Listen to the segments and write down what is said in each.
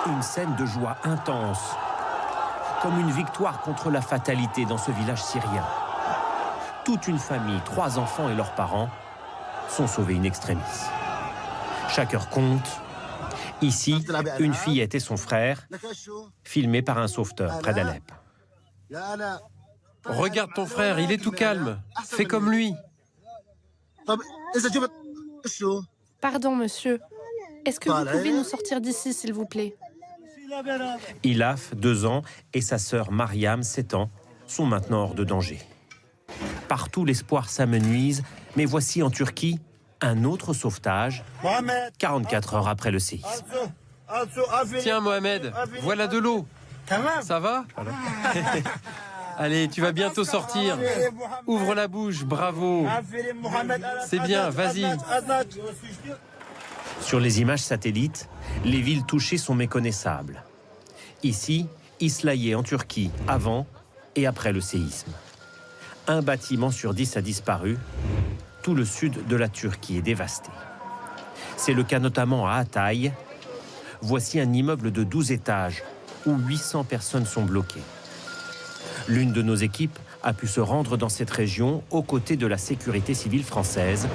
Une scène de joie intense, comme une victoire contre la fatalité dans ce village syrien. Toute une famille, 3 enfants et leurs parents, sont sauvés in extremis. Chaque heure compte. Ici, une fillette et son frère, filmés par un sauveteur près d'Alep. Regarde ton frère, il est tout calme. Fais comme lui. Pardon, monsieur. Est-ce que vous pouvez nous sortir d'ici, s'il vous plaît? Ilaf, 2 ans, et sa sœur Mariam, 7 ans, sont maintenant hors de danger. Partout, l'espoir s'amenuise, mais voici en Turquie un autre sauvetage, 44 heures après le séisme. Tiens, Mohamed, voilà de l'eau. Ça va? Allez, tu vas bientôt sortir. Ouvre la bouche, bravo. C'est bien, vas-y. Sur les images satellites, les villes touchées sont méconnaissables. Ici, Islahiye en Turquie, avant et après le séisme. Un bâtiment sur 10 a disparu. Tout le sud de la Turquie est dévasté. C'est le cas notamment à Hatay. Voici un immeuble de 12 étages où 800 personnes sont bloquées. L'une de nos équipes a pu se rendre dans cette région aux côtés de la sécurité civile française.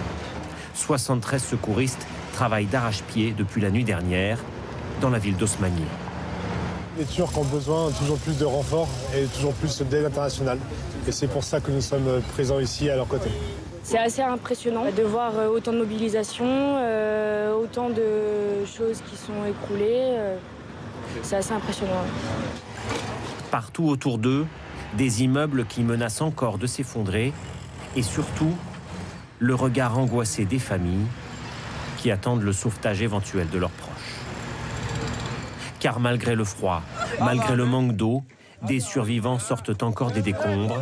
73 secouristes travaillent d'arrache-pied depuis la nuit dernière dans la ville d'Osmaniye. Les Turcs ont besoin toujours plus de renforts et toujours plus d'aide internationale. Et c'est pour ça que nous sommes présents ici à leur côté. C'est assez impressionnant de voir autant de mobilisation, autant de choses qui sont écroulées. C'est assez impressionnant. Partout autour d'eux, des immeubles qui menacent encore de s'effondrer et surtout, le regard angoissé des familles qui attendent le sauvetage éventuel de leurs proches. Car malgré le froid, malgré le manque d'eau, des survivants sortent encore des décombres.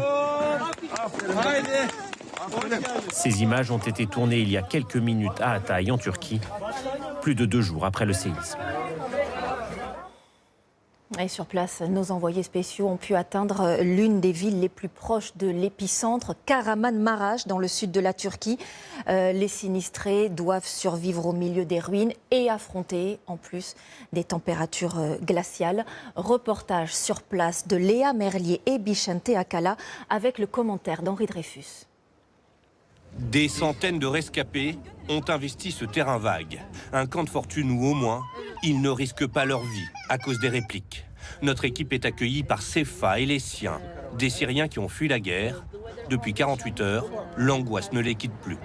Ces images ont été tournées il y a quelques minutes à Hatay, en Turquie, plus de 2 jours après le séisme. Et sur place, nos envoyés spéciaux ont pu atteindre l'une des villes les plus proches de l'épicentre, Kahramanmaraş, dans le sud de la Turquie. Les sinistrés doivent survivre au milieu des ruines et affronter, en plus, des températures glaciales. Reportage sur place de Léa Merlier et Bichente Akala avec le commentaire d'Henri Dreyfus. Des centaines de rescapés ont investi ce terrain vague. Un camp de fortune où, au moins, ils ne risquent pas leur vie à cause des répliques. Notre équipe est accueillie par Sefa et les siens, des Syriens qui ont fui la guerre. Depuis 48 heures, l'angoisse ne les quitte plus.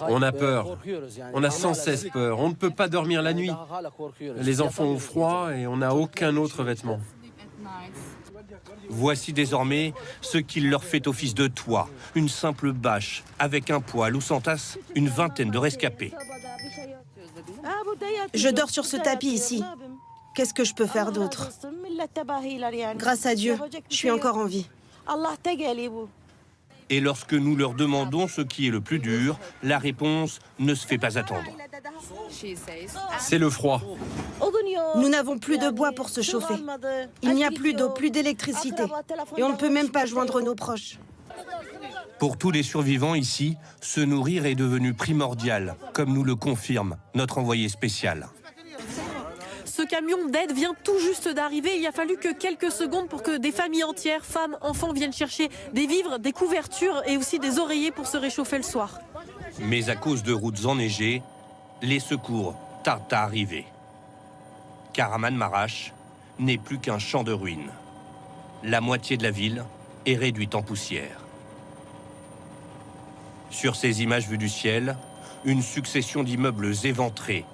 On a peur. On a sans cesse peur. On ne peut pas dormir la nuit. Les enfants ont froid et on n'a aucun autre vêtement. Voici désormais ce qu'il leur fait office de toit. Une simple bâche avec un poêle où s'entassent une vingtaine de rescapés. Je dors sur ce tapis ici. Qu'est-ce que je peux faire d'autre? Grâce à Dieu, je suis encore en vie. Et lorsque nous leur demandons ce qui est le plus dur, la réponse ne se fait pas attendre. C'est le froid. Nous n'avons plus de bois pour se chauffer. Il n'y a plus d'eau, plus d'électricité. Et on ne peut même pas joindre nos proches. Pour tous les survivants ici, se nourrir est devenu primordial, comme nous le confirme notre envoyé spécial. Ce camion d'aide vient tout juste d'arriver. Il a fallu que quelques secondes pour que des familles entières, femmes, enfants, viennent chercher des vivres, des couvertures et aussi des oreillers pour se réchauffer le soir. Mais à cause de routes enneigées, les secours tardent à arriver. Kahramanmaraş n'est plus qu'un champ de ruines. La moitié de la ville est réduite en poussière. Sur ces images vues du ciel, une succession d'immeubles éventrés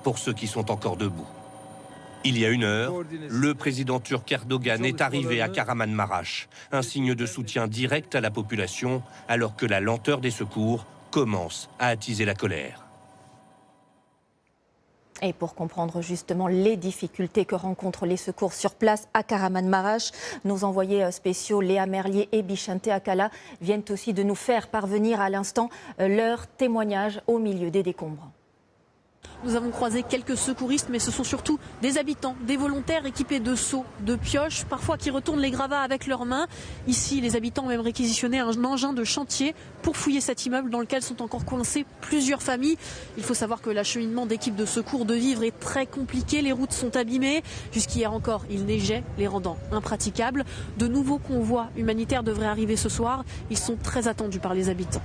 pour ceux qui sont encore debout. Il y a 1 heure, le président turc Erdogan est arrivé à Kahramanmaraş, un signe de soutien direct à la population, alors que la lenteur des secours commence à attiser la colère. Et pour comprendre justement les difficultés que rencontrent les secours sur place à Kahramanmaraş, nos envoyés spéciaux Léa Merlier et Bichente Akala viennent aussi de nous faire parvenir à l'instant leur témoignage au milieu des décombres. Nous avons croisé quelques secouristes, mais ce sont surtout des habitants, des volontaires équipés de seaux, de pioches, parfois qui retournent les gravats avec leurs mains. Ici, les habitants ont même réquisitionné un engin de chantier pour fouiller cet immeuble dans lequel sont encore coincées plusieurs familles. Il faut savoir que l'acheminement d'équipes de secours de vivres est très compliqué. Les routes sont abîmées. Jusqu'hier encore, il neigeait, les rendant impraticables. De nouveaux convois humanitaires devraient arriver ce soir. Ils sont très attendus par les habitants.